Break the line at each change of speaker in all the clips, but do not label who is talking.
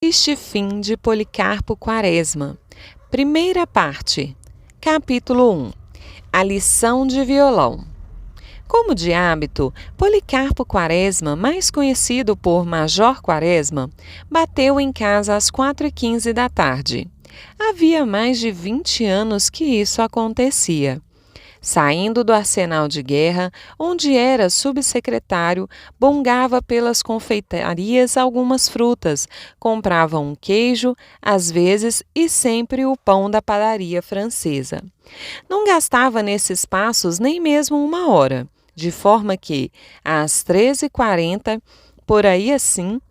Triste fim de Policarpo Quaresma. Primeira parte. Capítulo 1. A lição de violão. Como de hábito, Policarpo Quaresma, mais conhecido por Major Quaresma, bateu em casa às 4h15 da tarde. Havia mais de 20 anos que isso acontecia. Saindo do arsenal de guerra, onde era subsecretário, bongava pelas confeitarias algumas frutas, comprava um queijo, às vezes, e sempre o pão da padaria francesa. Não gastava nesses passos nem mesmo uma hora, de forma que, às 13h40, por aí assim,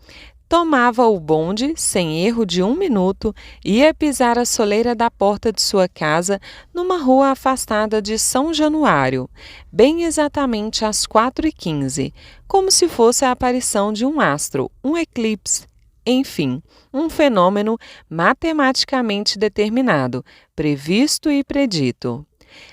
tomava o bonde, sem erro de 1 minuto, ia pisar a soleira da porta de sua casa, numa rua afastada de São Januário, bem exatamente às 4h15, como se fosse a aparição de um astro, um eclipse, enfim, um fenômeno matematicamente determinado, previsto e predito.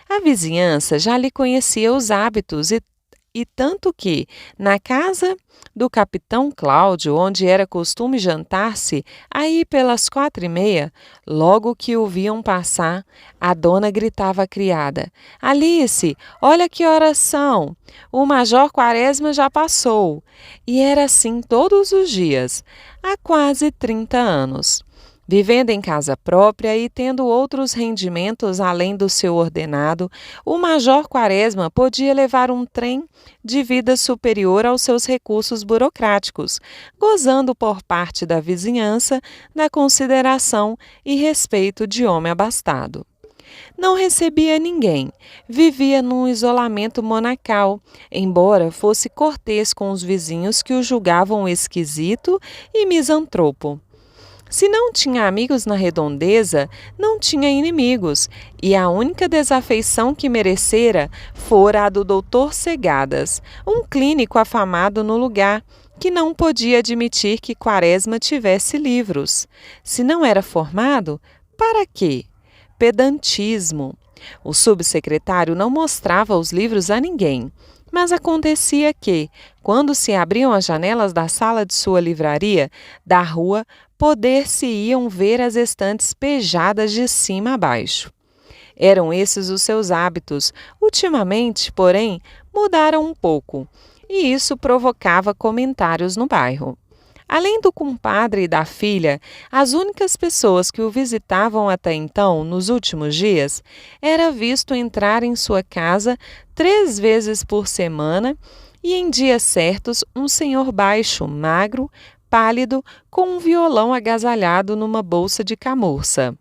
A vizinhança já lhe conhecia os hábitos e tanto que, na casa do capitão Cláudio, onde era costume jantar-se, aí pelas 4h30, logo que o viam passar, a dona gritava à criada: "Alice, olha que horas são! O Major Quaresma já passou!" E era assim todos os dias, há quase 30 anos. Vivendo em casa própria e tendo outros rendimentos além do seu ordenado, o Major Quaresma podia levar um trem de vida superior aos seus recursos burocráticos, gozando por parte da vizinhança da consideração e respeito de homem abastado. Não recebia ninguém, vivia num isolamento monacal, embora fosse cortês com os vizinhos que o julgavam esquisito e misantropo. Se não tinha amigos na redondeza, não tinha inimigos, e a única desafeição que merecera fora a do doutor Segadas, um clínico afamado no lugar, que não podia admitir que Quaresma tivesse livros. Se não era formado, para quê? Pedantismo. O subsecretário não mostrava os livros a ninguém. Mas acontecia que, quando se abriam as janelas da sala de sua livraria, da rua, poder-se-iam ver as estantes pejadas de cima a baixo. Eram esses os seus hábitos. Ultimamente, porém, mudaram um pouco, e isso provocava comentários no bairro. Além do compadre e da filha, as únicas pessoas que o visitavam até então, nos últimos dias, era visto entrar em sua casa 3 vezes por semana e, em dias certos, um senhor baixo, magro, pálido, com um violão agasalhado numa bolsa de camurça.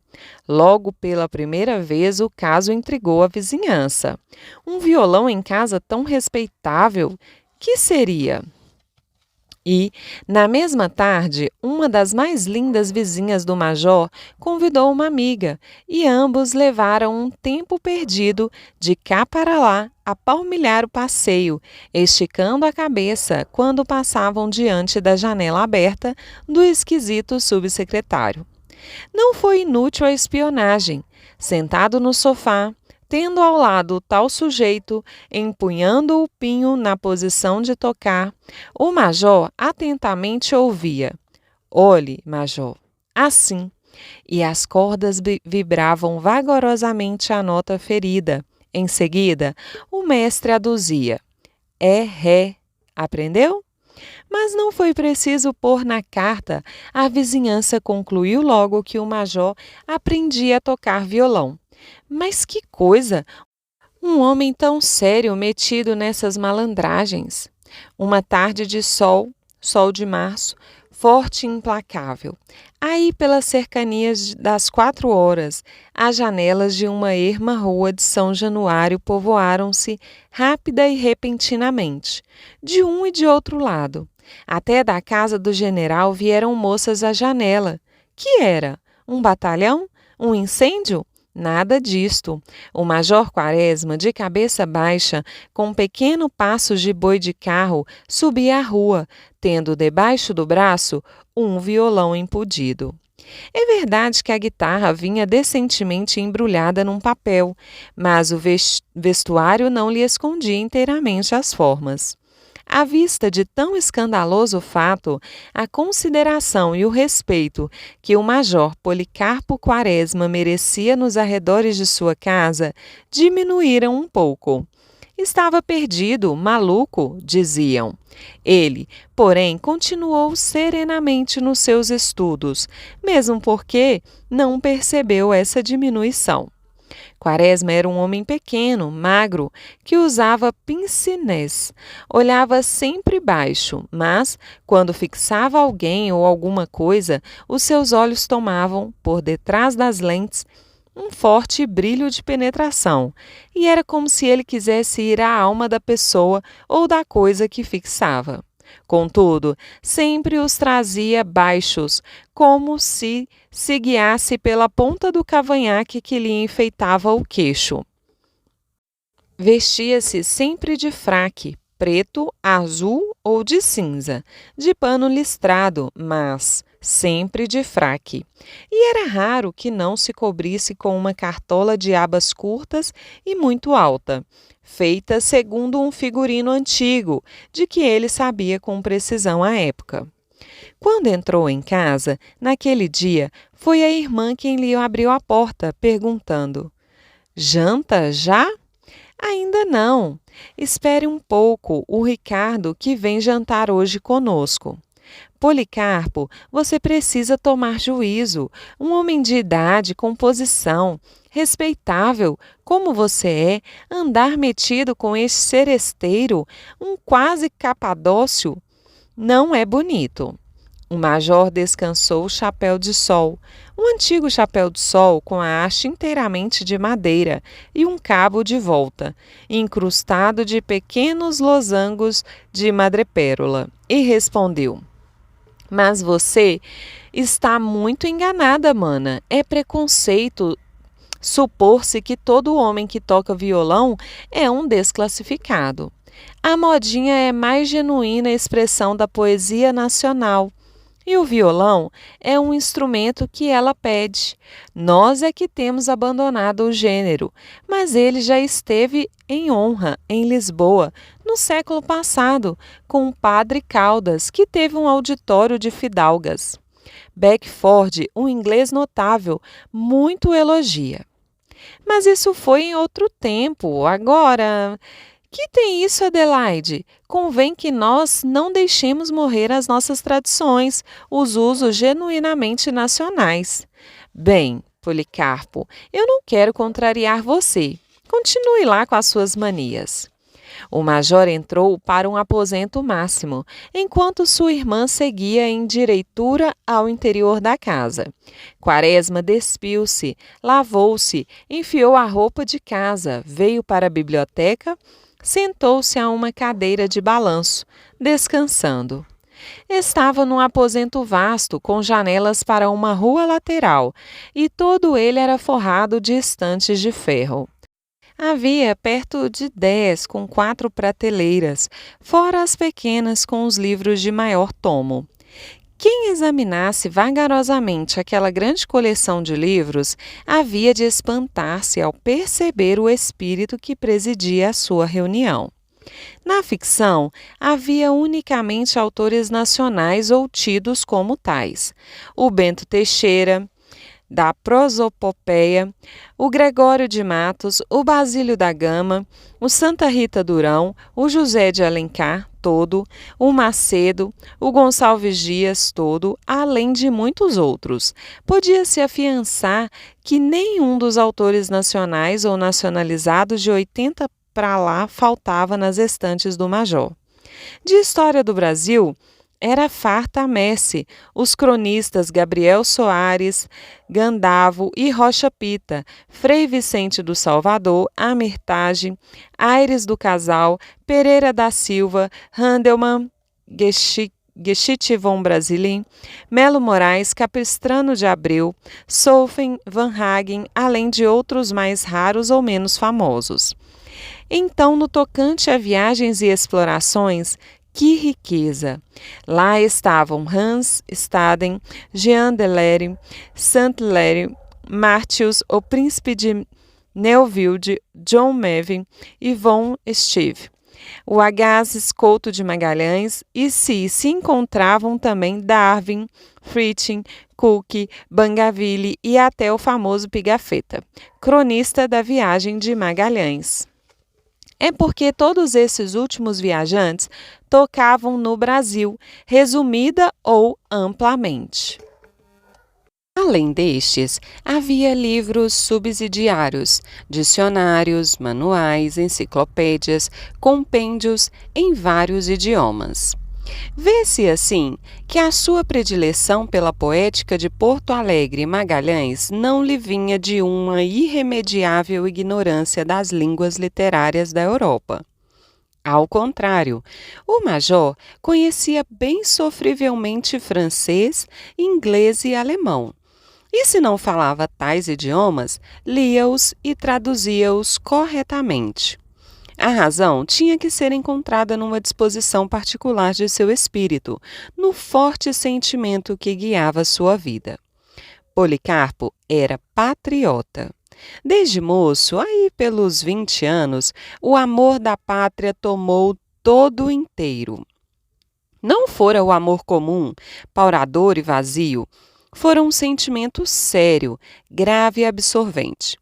Logo pela primeira vez o caso intrigou a vizinhança. Um violão em casa tão respeitável, que seria? E, na mesma tarde, uma das mais lindas vizinhas do Major convidou uma amiga e ambos levaram um tempo perdido de cá para lá a palmilhar o passeio, esticando a cabeça quando passavam diante da janela aberta do esquisito subsecretário. Não foi inútil a espionagem. Sentado no sofá, tendo ao lado o tal sujeito, empunhando o pinho na posição de tocar, o major atentamente ouvia. "Olhe, major, assim." E as cordas vibravam vagarosamente a nota ferida. Em seguida, o mestre aduzia. "É ré." Aprendeu? Mas não foi preciso pôr na carta. A vizinhança concluiu logo que o major aprendia a tocar violão. Mas que coisa! Um homem tão sério metido nessas malandragens. Uma tarde de sol de março, forte e implacável. Aí, pelas cercanias das 4 horas, as janelas de uma erma rua de São Januário povoaram-se rápida e repentinamente, de um e de outro lado. Até da casa do general vieram moças à janela. Que era? Um batalhão? Um incêndio? Nada disto. O Major Quaresma, de cabeça baixa, com pequeno passo de boi de carro, subia a rua, tendo debaixo do braço um violão empudido. É verdade que a guitarra vinha decentemente embrulhada num papel, mas o vestuário não lhe escondia inteiramente as formas. À vista de tão escandaloso fato, a consideração e o respeito que o major Policarpo Quaresma merecia nos arredores de sua casa diminuíram um pouco. Estava perdido, maluco, diziam. Ele, porém, continuou serenamente nos seus estudos, mesmo porque não percebeu essa diminuição. Quaresma era um homem pequeno, magro, que usava pince-nez. Olhava sempre baixo, mas, quando fixava alguém ou alguma coisa, os seus olhos tomavam, por detrás das lentes, um forte brilho de penetração, e era como se ele quisesse ir à alma da pessoa ou da coisa que fixava. Contudo, sempre os trazia baixos, como se guiasse pela ponta do cavanhaque que lhe enfeitava o queixo. Vestia-se sempre de fraque, preto, azul ou de cinza, de pano listrado, mas sempre de fraque. E era raro que não se cobrisse com uma cartola de abas curtas e muito alta, feita segundo um figurino antigo, de que ele sabia com precisão à época. Quando entrou em casa, naquele dia, foi a irmã quem lhe abriu a porta, perguntando: "Janta já?" "Ainda não. Espere um pouco, o Ricardo que vem jantar hoje conosco." "Policarpo, você precisa tomar juízo. Um homem de idade, com posição, respeitável, como você é, andar metido com esse seresteiro, um quase capadócio, não é bonito." O major descansou o chapéu de sol, um antigo chapéu de sol com a haste inteiramente de madeira e um cabo de volta, incrustado de pequenos losangos de madrepérola, e respondeu: "Mas você está muito enganada, mana. É preconceito supor-se que todo homem que toca violão é um desclassificado. A modinha é mais genuína expressão da poesia nacional. E o violão é um instrumento que ela pede. Nós é que temos abandonado o gênero, mas ele já esteve em honra em Lisboa, no século passado, com o padre Caldas, que teve um auditório de fidalgas. Beckford, um inglês notável, muito elogia." "Mas isso foi em outro tempo. Agora, que tem isso, Adelaide? Convém que nós não deixemos morrer as nossas tradições, os usos genuinamente nacionais." "Bem, Policarpo, eu não quero contrariar você. Continue lá com as suas manias." O major entrou para um aposento máximo, enquanto sua irmã seguia em direitura ao interior da casa. Quaresma despiu-se, lavou-se, enfiou a roupa de casa, veio para a biblioteca, sentou-se a uma cadeira de balanço, descansando. Estava num aposento vasto, com janelas para uma rua lateral, e todo ele era forrado de estantes de ferro. Havia perto de 10 com 4 prateleiras, fora as pequenas com os livros de maior tomo. Quem examinasse vagarosamente aquela grande coleção de livros havia de espantar-se ao perceber o espírito que presidia a sua reunião. Na ficção, havia unicamente autores nacionais ou tidos como tais: o Bento Teixeira, da prosopopeia, o Gregório de Matos, o Basílio da Gama, o Santa Rita Durão, o José de Alencar, todo, o Macedo, o Gonçalves Dias, todo, além de muitos outros. Podia-se afiançar que nenhum dos autores nacionais ou nacionalizados de 80 para lá faltava nas estantes do major. De história do Brasil, era farta a messe, os cronistas Gabriel Soares, Gandavo e Rocha Pita, Frei Vicente do Salvador, Amirtage, Aires do Casal, Pereira da Silva, Handelmann, Geschichte von Brasilien, Melo Moraes, Capistrano de Abreu, Solfen, Van Hagen, além de outros mais raros ou menos famosos. Então, no tocante a viagens e explorações, que riqueza! Lá estavam Hans Staden, Jean Delary, Saint-Hilaire, Martius, o príncipe de Neuville, John Mevin e von Steve. o Agassiz Couto de Magalhães e se encontravam também Darwin, Frithing, Cook, Bangaville e até o famoso Pigafetta, cronista da viagem de Magalhães. É porque todos esses últimos viajantes tocavam no Brasil, resumida ou amplamente. Além destes, havia livros subsidiários, dicionários, manuais, enciclopédias, compêndios em vários idiomas. Vê-se, assim, que a sua predileção pela poética de Porto Alegre e Magalhães não lhe vinha de uma irremediável ignorância das línguas literárias da Europa. Ao contrário, o major conhecia bem sofrivelmente francês, inglês e alemão. E se não falava tais idiomas, lia-os e traduzia-os corretamente. A razão tinha que ser encontrada numa disposição particular de seu espírito, no forte sentimento que guiava sua vida. Policarpo era patriota. Desde moço, aí pelos 20 anos, o amor da pátria tomou todo inteiro. Não fora o amor comum, paurador e vazio, fora um sentimento sério, grave e absorvente.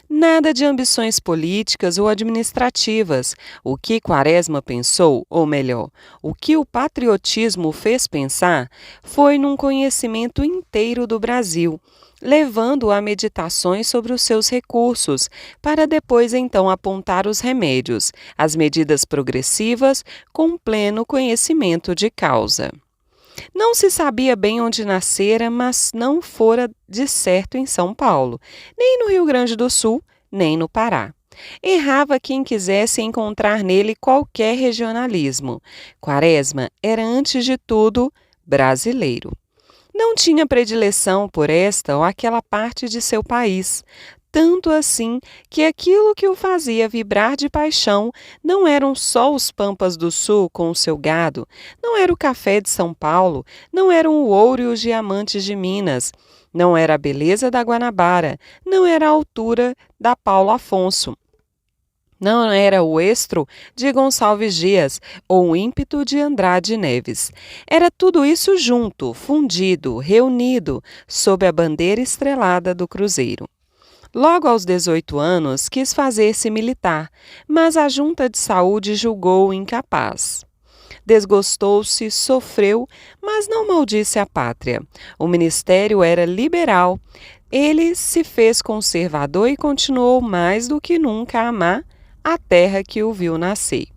Nada de ambições políticas ou administrativas. O que Quaresma pensou, ou melhor, o que o patriotismo fez pensar, foi num conhecimento inteiro do Brasil, levando-o a meditações sobre os seus recursos, para depois então apontar os remédios, as medidas progressivas, com pleno conhecimento de causa. Não se sabia bem onde nascera, mas não fora de certo em São Paulo, nem no Rio Grande do Sul, nem no Pará. Errava quem quisesse encontrar nele qualquer regionalismo. Quaresma era, antes de tudo, brasileiro. Não tinha predileção por esta ou aquela parte de seu país, tanto assim que aquilo que o fazia vibrar de paixão não eram só os pampas do sul com o seu gado, não era o café de São Paulo, não eram o ouro e os diamantes de Minas, não era a beleza da Guanabara, não era a altura da Paulo Afonso. Não era o estro de Gonçalves Dias ou o ímpeto de Andrade Neves. Era tudo isso junto, fundido, reunido, sob a bandeira estrelada do Cruzeiro. Logo aos 18 anos, quis fazer-se militar, mas a Junta de Saúde julgou-o incapaz. Desgostou-se, sofreu, mas não maldisse a pátria. O ministério era liberal. Ele se fez conservador e continuou mais do que nunca a amar a terra que o viu nascer.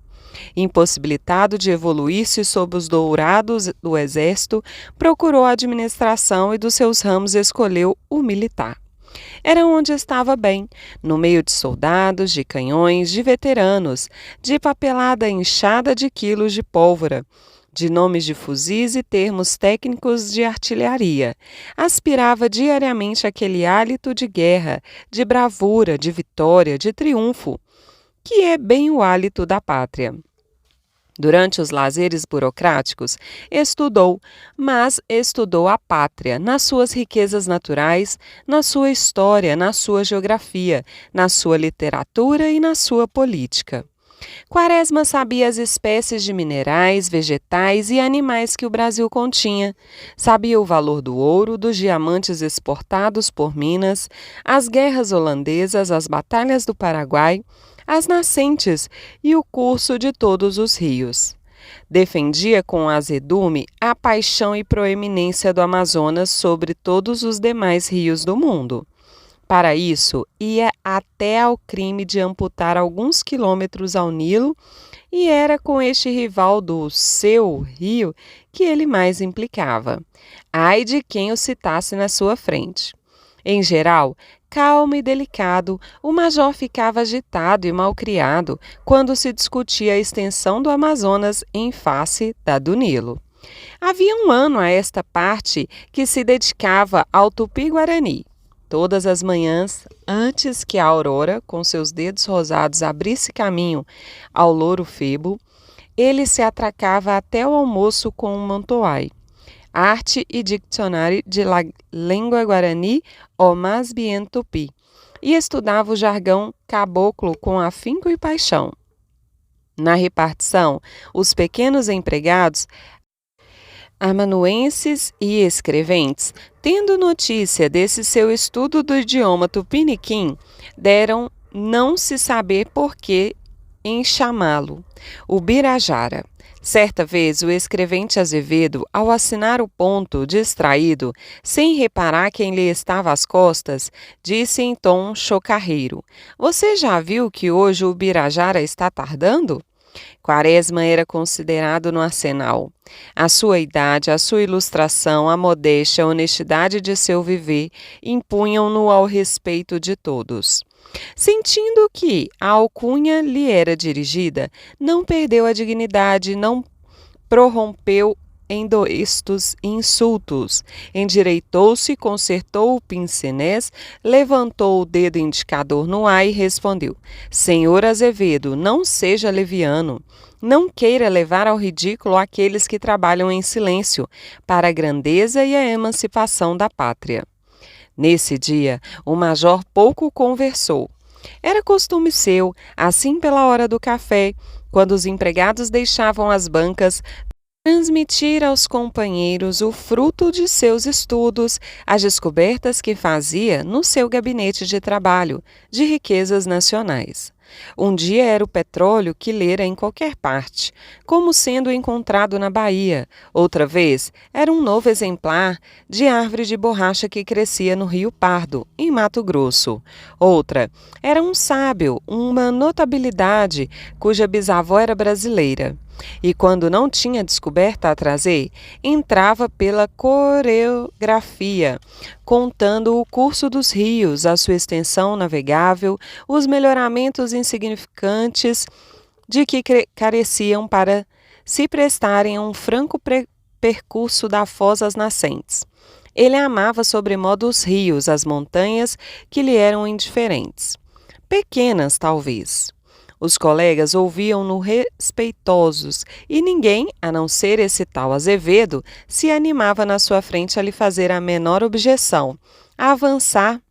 Impossibilitado de evoluir-se sob os dourados do exército, procurou a administração e dos seus ramos escolheu o militar. Era onde estava bem, no meio de soldados, de canhões, de veteranos, de papelada inchada de quilos de pólvora, de nomes de fuzis e termos técnicos de artilharia. Aspirava diariamente aquele hálito de guerra, de bravura, de vitória, de triunfo, que é bem o hálito da pátria. Durante os lazeres burocráticos, estudou, mas estudou a pátria, nas suas riquezas naturais, na sua história, na sua geografia, na sua literatura e na sua política. Quaresma sabia as espécies de minerais, vegetais e animais que o Brasil continha. Sabia o valor do ouro, dos diamantes exportados por Minas, as guerras holandesas, as batalhas do Paraguai, as nascentes e o curso de todos os rios. Defendia com azedume a paixão e proeminência do Amazonas sobre todos os demais rios do mundo. Para isso, ia até ao crime de amputar alguns quilômetros ao Nilo, e era com este rival do seu rio que ele mais implicava. Ai de quem o citasse na sua frente. Em geral, calmo e delicado, o major ficava agitado e malcriado quando se discutia a extensão do Amazonas em face da do Nilo. Havia um ano a esta parte que se dedicava ao Tupi-Guarani. Todas as manhãs, antes que a aurora, com seus dedos rosados, abrisse caminho ao louro febo, ele se atracava até o almoço com um mantoai. Arte e Dicionário de la Língua Guarani o Más Bien Tupi, e estudava o jargão caboclo com afinco e paixão. Na repartição, os pequenos empregados, amanuenses e escreventes, tendo notícia desse seu estudo do idioma tupiniquim, deram não se saber por que em chamá-lo Ubirajara. Certa vez, o escrevente Azevedo, ao assinar o ponto, distraído, sem reparar quem lhe estava às costas, disse em tom chocarreiro: "Você já viu que hoje o Ubirajara está tardando?" Quaresma era considerado no arsenal. A sua idade, a sua ilustração, a modéstia, a honestidade de seu viver impunham-no ao respeito de todos. Sentindo que a alcunha lhe era dirigida, não perdeu a dignidade, não prorrompeu em doestos insultos. Endireitou-se, consertou o pince-nez, levantou o dedo indicador no ar e respondeu: "Senhor Azevedo, não seja leviano. Não queira levar ao ridículo aqueles que trabalham em silêncio para a grandeza e a emancipação da pátria." Nesse dia, o major pouco conversou. Era costume seu, assim pela hora do café, quando os empregados deixavam as bancas, transmitir aos companheiros o fruto de seus estudos, as descobertas que fazia no seu gabinete de trabalho, de riquezas nacionais. Um dia era o petróleo que lera em qualquer parte, como sendo encontrado na Bahia. Outra vez era um novo exemplar de árvore de borracha que crescia no Rio Pardo, em Mato Grosso. Outra era um sábio, uma notabilidade cuja bisavó era brasileira. E quando não tinha descoberta a trazer, entrava pela coreografia, contando o curso dos rios, a sua extensão navegável, os melhoramentos insignificantes de que careciam para se prestarem a um franco percurso da foz às nascentes. Ele amava sobremodo os rios, as montanhas que lhe eram indiferentes. Pequenas, talvez. Os colegas ouviam-no respeitosos e ninguém, a não ser esse tal Azevedo, se animava na sua frente a lhe fazer a menor objeção, a avançar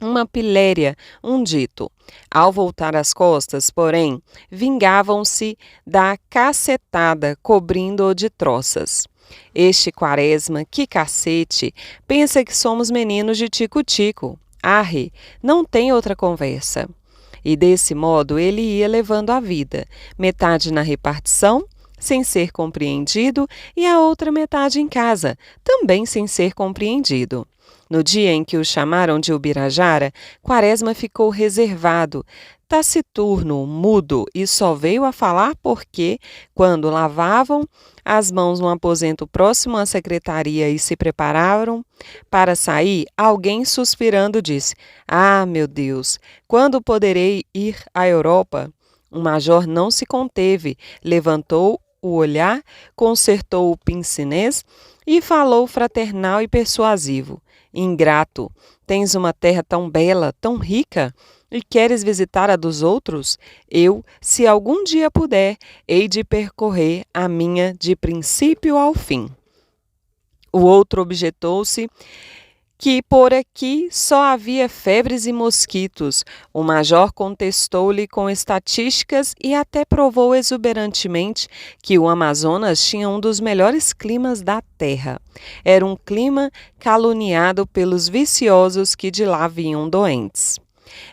uma piléria, um dito. Ao voltar as costas, porém, vingavam-se da cacetada, cobrindo-o de troças. Este Quaresma, que cacete, pensa que somos meninos de tico-tico. Arre, não tem outra conversa. E desse modo ele ia levando a vida, metade na repartição, sem ser compreendido, e a outra metade em casa, também sem ser compreendido. No dia em que o chamaram de Ubirajara, Quaresma ficou reservado, taciturno, mudo, e só veio a falar porque, quando lavavam as mãos no aposento próximo à secretaria e se prepararam para sair, alguém suspirando disse: "Ah, meu Deus, quando poderei ir à Europa?" O major não se conteve, levantou o olhar, consertou o pince-nez e falou fraternal e persuasivo: "Ingrato, tens uma terra tão bela, tão rica, e queres visitar a dos outros? Eu, se algum dia puder, hei de percorrer a minha de princípio ao fim." O outro objetou-se que por aqui só havia febres e mosquitos. O major contestou-lhe com estatísticas e até provou exuberantemente que o Amazonas tinha um dos melhores climas da terra. Era um clima caluniado pelos viciosos que de lá vinham doentes.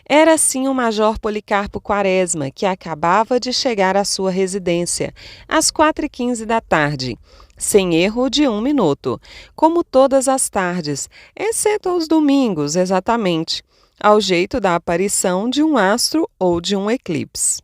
Era assim o major Policarpo Quaresma, que acabava de chegar à sua residência, às 4h15 da tarde, sem erro de 1 minuto, como todas as tardes, exceto aos domingos, exatamente, ao jeito da aparição de um astro ou de um eclipse.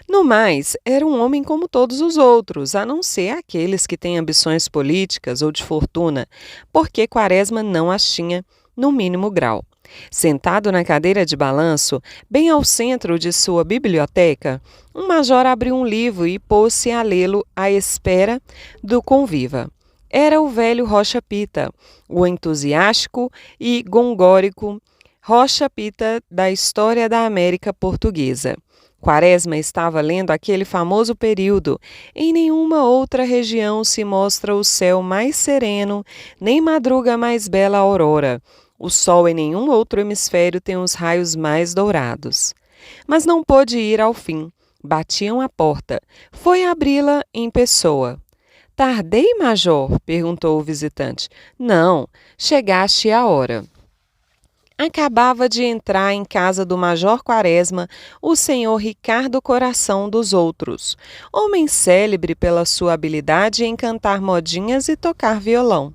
No mais, era um homem como todos os outros, a não ser aqueles que têm ambições políticas ou de fortuna, porque Quaresma não as tinha no mínimo grau. Sentado na cadeira de balanço, bem ao centro de sua biblioteca, um major abriu um livro e pôs-se a lê-lo à espera do conviva. Era o velho Rocha Pita, o entusiástico e gongórico Rocha Pita da história da América Portuguesa. Quaresma estava lendo aquele famoso período. Em nenhuma outra região se mostra o céu mais sereno, nem madruga mais bela aurora. O sol em nenhum outro hemisfério tem os raios mais dourados. Mas não pôde ir ao fim. Batiam à porta. Foi abri-la em pessoa. Tardei, major? Perguntou o visitante. Não, chegaste à hora. Acabava de entrar em casa do Major Quaresma o senhor Ricardo Coração dos Outros, homem célebre pela sua habilidade em cantar modinhas e tocar violão.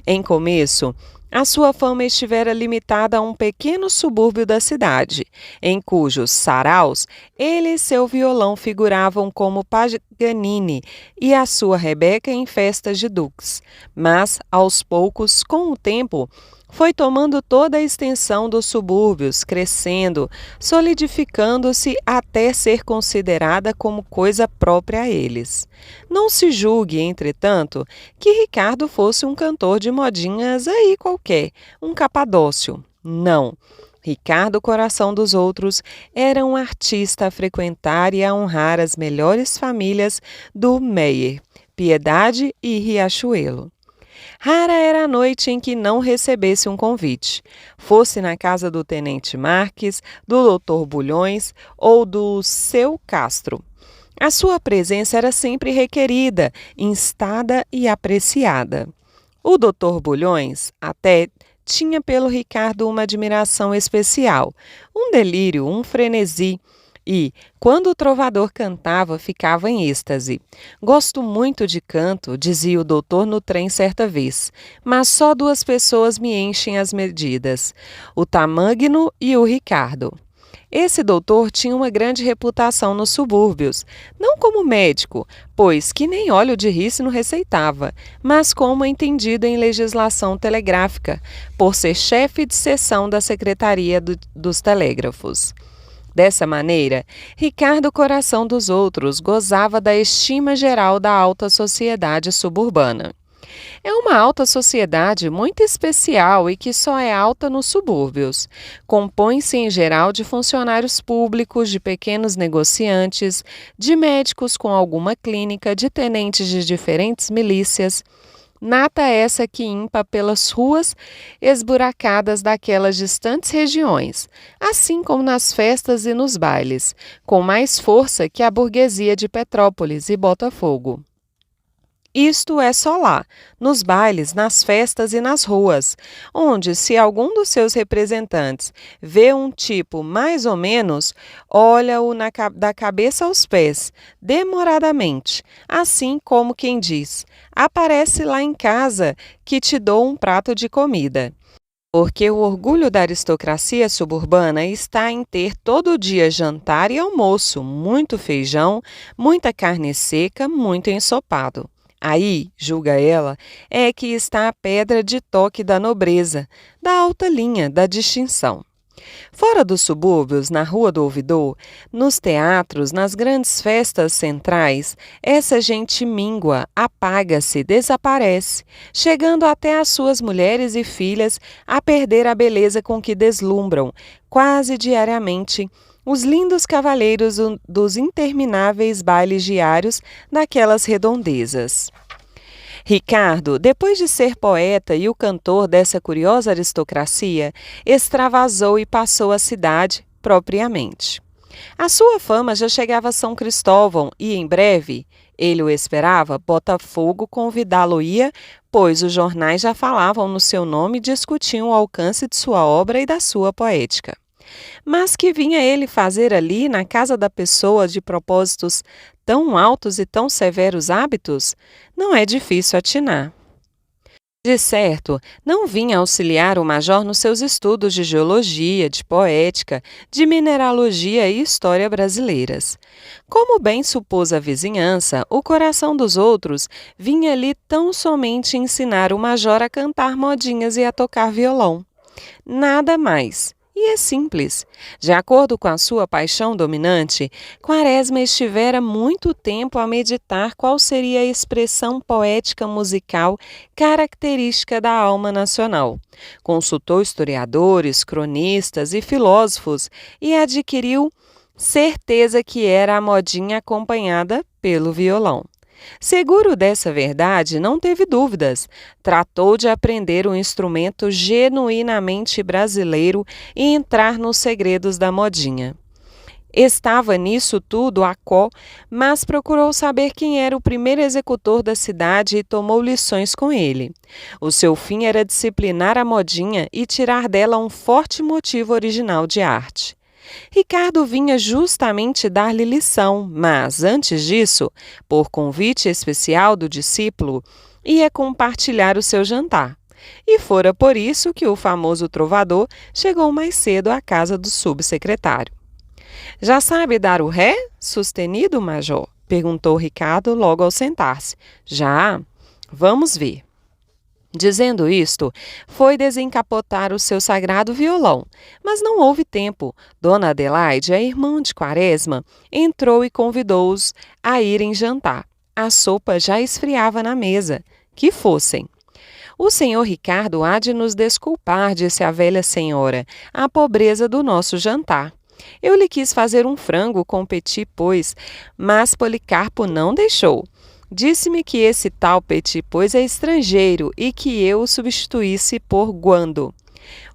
Em começo, a sua fama estivera limitada a um pequeno subúrbio da cidade, em cujos saraus ele e seu violão figuravam como Paganini e a sua Rebeca em festas de duques. Mas, aos poucos, com o tempo, foi tomando toda a extensão dos subúrbios, crescendo, solidificando-se até ser considerada como coisa própria a eles. Não se julgue, entretanto, que Ricardo fosse um cantor de modinhas aí qualquer, um capadócio. Não. Ricardo Coração dos Outros era um artista a frequentar e a honrar as melhores famílias do Meier, Piedade e Riachuelo. Rara era a noite em que não recebesse um convite, fosse na casa do tenente Marques, do doutor Bulhões ou do seu Castro. A sua presença era sempre requerida, instada e apreciada. O doutor Bulhões, até, tinha pelo Ricardo uma admiração especial, um delírio, um frenesi, e, quando o trovador cantava, ficava em êxtase. Gosto muito de canto, dizia o doutor no trem certa vez, mas só duas pessoas me enchem as medidas, o Tamagno e o Ricardo. Esse doutor tinha uma grande reputação nos subúrbios, não como médico, pois que nem óleo de rícino receitava, mas como entendido em legislação telegráfica, por ser chefe de seção da Secretaria dos Telégrafos. Dessa maneira, Ricardo Coração dos Outros gozava da estima geral da alta sociedade suburbana. É uma alta sociedade muito especial e que só é alta nos subúrbios. Compõe-se em geral de funcionários públicos, de pequenos negociantes, de médicos com alguma clínica, de tenentes de diferentes milícias. Nata essa que impa pelas ruas esburacadas daquelas distantes regiões, assim como nas festas e nos bailes, com mais força que a burguesia de Petrópolis e Botafogo. Isto é só lá, nos bailes, nas festas e nas ruas, onde, se algum dos seus representantes vê um tipo mais ou menos, olha-o da cabeça aos pés, demoradamente, assim como quem diz: aparece lá em casa que te dou um prato de comida. Porque o orgulho da aristocracia suburbana está em ter todo dia jantar e almoço, muito feijão, muita carne seca, muito ensopado. Aí, julga ela, é que está a pedra de toque da nobreza, da alta linha, da distinção. Fora dos subúrbios, na Rua do Ouvidor, nos teatros, nas grandes festas centrais, essa gente míngua, apaga-se, desaparece, chegando até às suas mulheres e filhas a perder a beleza com que deslumbram, quase diariamente, os lindos cavalheiros dos intermináveis bailes diários daquelas redondezas. Ricardo, depois de ser poeta e o cantor dessa curiosa aristocracia, extravasou e passou a cidade propriamente. A sua fama já chegava a São Cristóvão e, em breve, ele o esperava, Botafogo convidá-lo-ia, pois os jornais já falavam no seu nome e discutiam o alcance de sua obra e da sua poética. Mas que vinha ele fazer ali, na casa da pessoa, de propósitos tão altos e tão severos hábitos? Não é difícil atinar. De certo, não vinha auxiliar o major nos seus estudos de geologia, de poética, de mineralogia e história brasileiras. Como bem supôs a vizinhança, o Coração dos Outros vinha ali tão somente ensinar o major a cantar modinhas e a tocar violão. Nada mais. E é simples. De acordo com a sua paixão dominante, Quaresma estivera muito tempo a meditar qual seria a expressão poética musical característica da alma nacional. Consultou historiadores, cronistas e filósofos e adquiriu certeza que era a modinha acompanhada pelo violão. Seguro dessa verdade, não teve dúvidas. Tratou de aprender um instrumento genuinamente brasileiro e entrar nos segredos da modinha. Estava nisso tudo Acó, mas procurou saber quem era o primeiro executor da cidade e tomou lições com ele. O seu fim era disciplinar a modinha e tirar dela um forte motivo original de arte. Ricardo vinha justamente dar-lhe lição, mas, antes disso, por convite especial do discípulo, ia compartilhar o seu jantar. E fora por isso que o famoso trovador chegou mais cedo à casa do subsecretário. Já sabe dar o ré sustenido, major? Perguntou Ricardo logo ao sentar-se. Já? Vamos ver. Dizendo isto, foi desencapotar o seu sagrado violão, mas não houve tempo. Dona Adelaide, a irmã de Quaresma, entrou e convidou-os a irem jantar. A sopa já esfriava na mesa. Que fossem. O senhor Ricardo há de nos desculpar, disse a velha senhora, a pobreza do nosso jantar. Eu lhe quis fazer um frango com petit pois, mas Policarpo não deixou. Disse-me que esse tal petit pois é estrangeiro e que eu o substituísse por guando.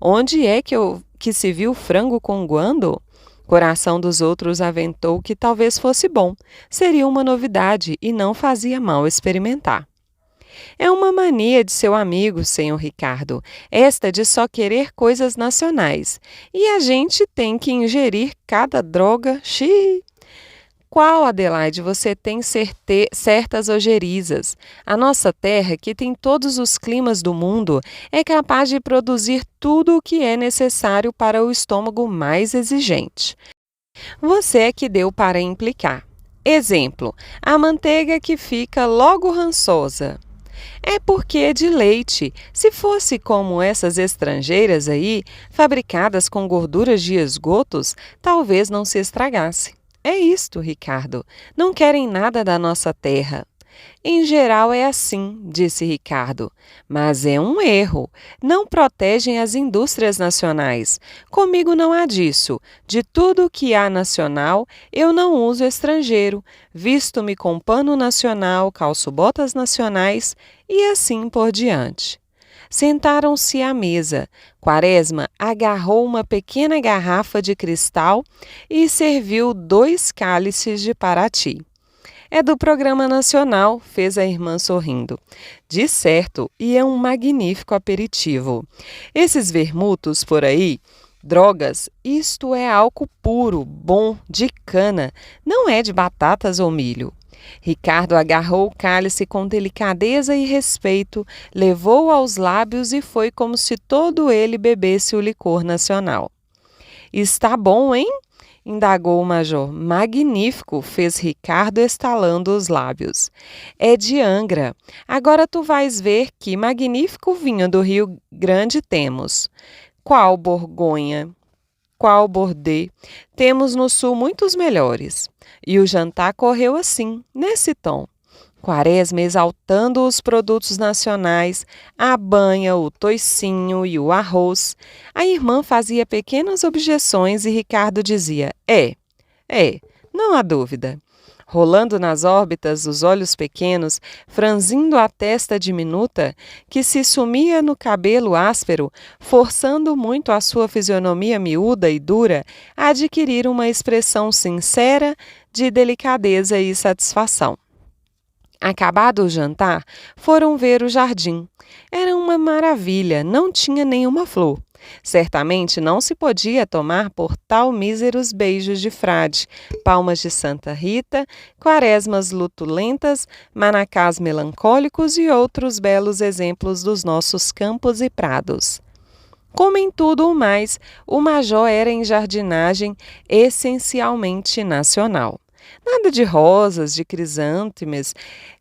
Onde é que se viu frango com guando? Coração dos outros aventou que talvez fosse bom. Seria uma novidade e não fazia mal experimentar. É uma mania de seu amigo, senhor Ricardo, esta de só querer coisas nacionais. E a gente tem que ingerir cada droga. Xiii! Qual, Adelaide, você tem certas ojerizas? A nossa terra, que tem todos os climas do mundo, é capaz de produzir tudo o que é necessário para o estômago mais exigente. Você é que deu para implicar. Exemplo, a manteiga que fica logo rançosa. É porque é de leite. Se fosse como essas estrangeiras aí, fabricadas com gorduras de esgotos, talvez não se estragasse. É isto, Ricardo. Não querem nada da nossa terra. Em geral é assim, disse Ricardo, mas é um erro. Não protegem as indústrias nacionais. Comigo não há disso. De tudo que há nacional, eu não uso estrangeiro. Visto-me com pano nacional, calço botas nacionais e assim por diante. Sentaram-se à mesa. Quaresma agarrou uma pequena garrafa de cristal e serviu 2 cálices de Parati. É do Programa Nacional, fez a irmã sorrindo. De certo, e é um magnífico aperitivo. Esses vermutos por aí, drogas, isto é álcool puro, bom, de cana, não é de batatas ou milho. Ricardo agarrou o cálice com delicadeza e respeito, levou-o aos lábios e foi como se todo ele bebesse o licor nacional. Está bom, hein? Indagou o major. Magnífico, fez Ricardo estalando os lábios. É de Angra. Agora tu vais ver que magnífico vinho do Rio Grande temos. Qual Borgonha? Qual Bordeaux? Temos no sul muitos melhores. E o jantar correu assim, nesse tom. Quaresma exaltando os produtos nacionais, a banha, o toicinho e o arroz. A irmã fazia pequenas objeções e Ricardo dizia, não há dúvida. Rolando nas órbitas os olhos pequenos, franzindo a testa diminuta, que se sumia no cabelo áspero, forçando muito a sua fisionomia miúda e dura a adquirir uma expressão sincera de delicadeza e satisfação. Acabado o jantar, foram ver o jardim. Era uma maravilha, não tinha nenhuma flor. Certamente não se podia tomar por tal míseros beijos de frade, palmas de Santa Rita, quaresmas lutulentas, manacás melancólicos e outros belos exemplos dos nossos campos e prados. Como em tudo o mais, o major era em jardinagem essencialmente nacional. Nada de rosas, de crisântemas,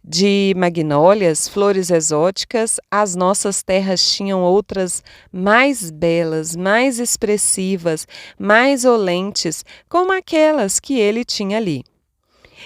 de magnólias, flores exóticas, as nossas terras tinham outras mais belas, mais expressivas, mais olentes, como aquelas que ele tinha ali.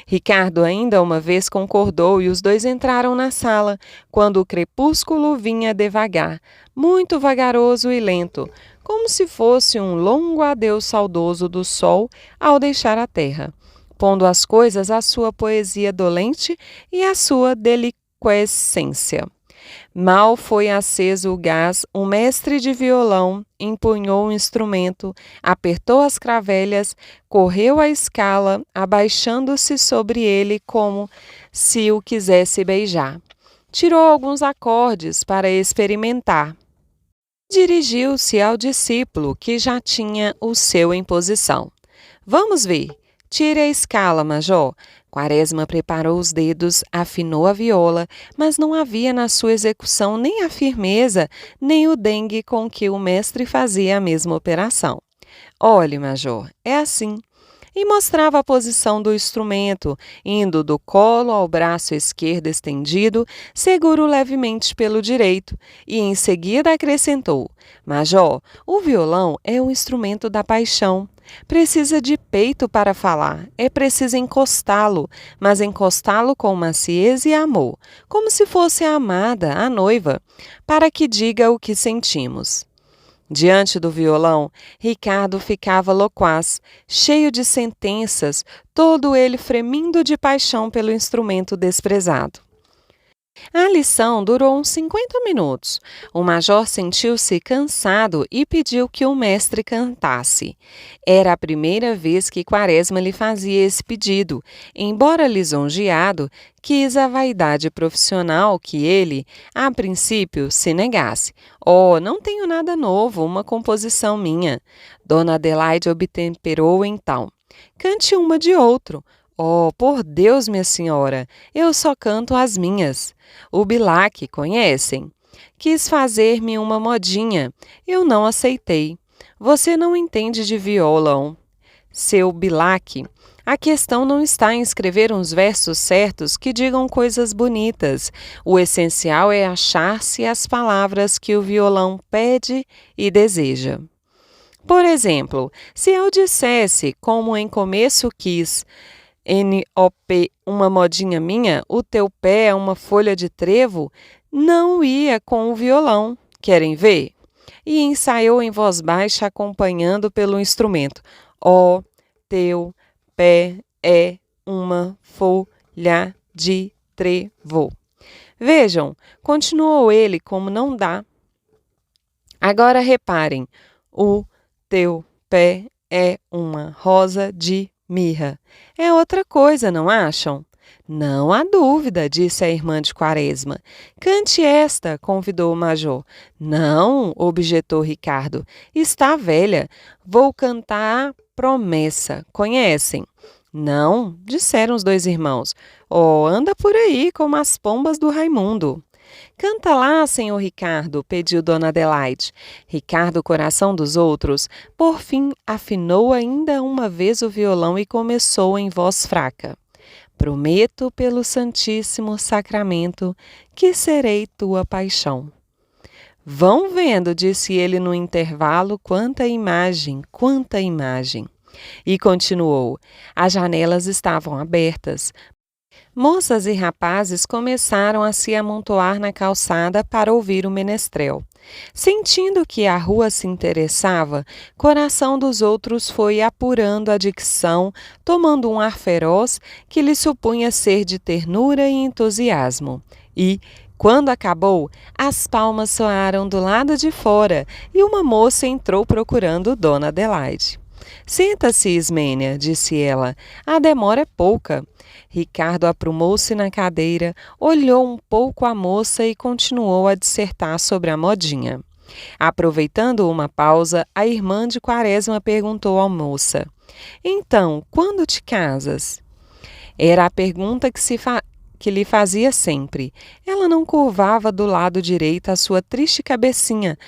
Ricardo ainda uma vez concordou e os dois entraram na sala, quando o crepúsculo vinha devagar, muito vagaroso e lento, como se fosse um longo adeus saudoso do sol ao deixar a terra, pondo as coisas à sua poesia dolente e à sua deliquescência. Mal foi aceso o gás, o mestre de violão empunhou o instrumento, apertou as cravelhas, correu a escala, abaixando-se sobre ele como se o quisesse beijar. Tirou alguns acordes para experimentar. Dirigiu-se ao discípulo, que já tinha o seu em posição. Vamos ver. Tire a escala, Major. Quaresma preparou os dedos, afinou a viola, mas não havia na sua execução nem a firmeza, nem o dengue com que o mestre fazia a mesma operação. Olhe, Major, é assim. E mostrava a posição do instrumento, indo do colo ao braço esquerdo estendido, seguro levemente pelo direito, e em seguida acrescentou: Major, o violão é o instrumento da paixão. Precisa de peito para falar, é preciso encostá-lo, mas encostá-lo com maciez e amor, como se fosse a amada, a noiva, para que diga o que sentimos. Diante do violão, Ricardo ficava loquaz, cheio de sentenças, todo ele fremindo de paixão pelo instrumento desprezado. A lição durou uns 50 minutos. O major sentiu-se cansado e pediu que o mestre cantasse. Era a primeira vez que Quaresma lhe fazia esse pedido. Embora lisonjeado, quis a vaidade profissional que ele, a princípio, se negasse. Oh, não tenho nada novo, uma composição minha. Dona Adelaide obtemperou então. Cante uma de outro. Oh, por Deus, minha senhora, eu só canto as minhas. O Bilac, conhecem? Quis fazer-me uma modinha. Eu não aceitei. Você não entende de violão. Seu Bilac, a questão não está em escrever uns versos certos que digam coisas bonitas. O essencial é achar-se as palavras que o violão pede e deseja. Por exemplo, se eu dissesse, como em começo quis, NOP, uma modinha minha, o teu pé é uma folha de trevo, não ia com o violão. Querem ver? E ensaiou em voz baixa, acompanhando pelo instrumento. O teu pé é uma folha de trevo. Vejam, continuou ele como não dá. Agora reparem, o teu pé é uma rosa de mirra. É outra coisa, não acham? Não há dúvida, disse a irmã de Quaresma. Cante esta, convidou o major. Não, objetou Ricardo. Está velha. Vou cantar a promessa. Conhecem? Não, disseram os dois irmãos. Oh, anda por aí como as pombas do Raimundo. Canta lá, senhor Ricardo, pediu Dona Adelaide. Ricardo, coração dos outros, por fim afinou ainda uma vez o violão e começou em voz fraca. Prometo pelo Santíssimo Sacramento que serei tua paixão. Vão vendo, disse ele no intervalo, quanta imagem, quanta imagem. E continuou, as janelas estavam abertas. Moças e rapazes começaram a se amontoar na calçada para ouvir o menestrel. Sentindo que a rua se interessava, coração dos outros foi apurando a dicção, tomando um ar feroz que lhe supunha ser de ternura e entusiasmo. E, quando acabou, as palmas soaram do lado de fora e uma moça entrou procurando Dona Adelaide. Senta-se, Ismênia, disse ela, a demora é pouca. Ricardo aprumou-se na cadeira, olhou um pouco a moça e continuou a dissertar sobre a modinha. Aproveitando uma pausa, a irmã de Quaresma perguntou à moça: Então, quando te casas? Era a pergunta que lhe fazia sempre. Ela não curvava do lado direito a sua triste cabecinha,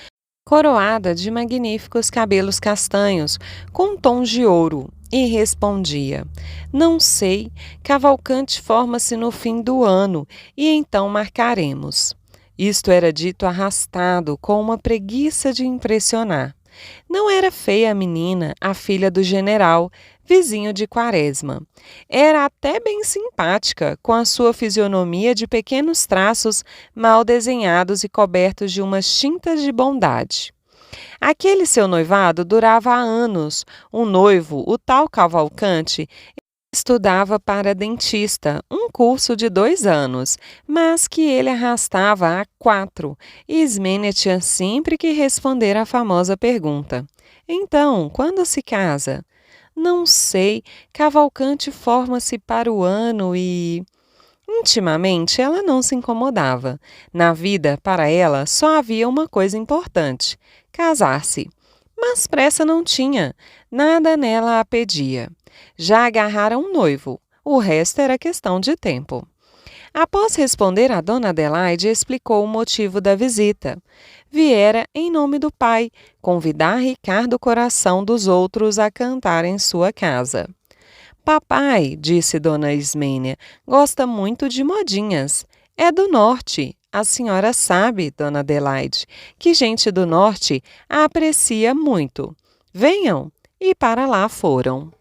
coroada de magníficos cabelos castanhos, com tons de ouro, e respondia: Não sei, Cavalcante forma-se no fim do ano, e então marcaremos. Isto era dito arrastado, com uma preguiça de impressionar. Não era feia a menina, a filha do general, vizinho de Quaresma. Era até bem simpática, com a sua fisionomia de pequenos traços mal desenhados e cobertos de umas tintas de bondade. Aquele seu noivado durava há anos. O noivo, o tal Cavalcante, Estudava para dentista, um curso de 2 anos, mas que ele arrastava há 4, e Ismênia tinha sempre que responder à famosa pergunta: Então, quando se casa? Não sei, Cavalcante forma-se para o ano e. Intimamente, ela não se incomodava. Na vida, para ela, só havia uma coisa importante: casar-se. Mas pressa não tinha, nada nela a pedia. Já agarrara um noivo, o resto era questão de tempo. Após responder a Dona Adelaide, explicou o motivo da visita. Viera em nome do pai, convidar Ricardo Coração dos Outros a cantar em sua casa. Papai, disse Dona Ismênia, gosta muito de modinhas. É do norte. A senhora sabe, Dona Adelaide, que gente do norte a aprecia muito. Venham! E para lá foram.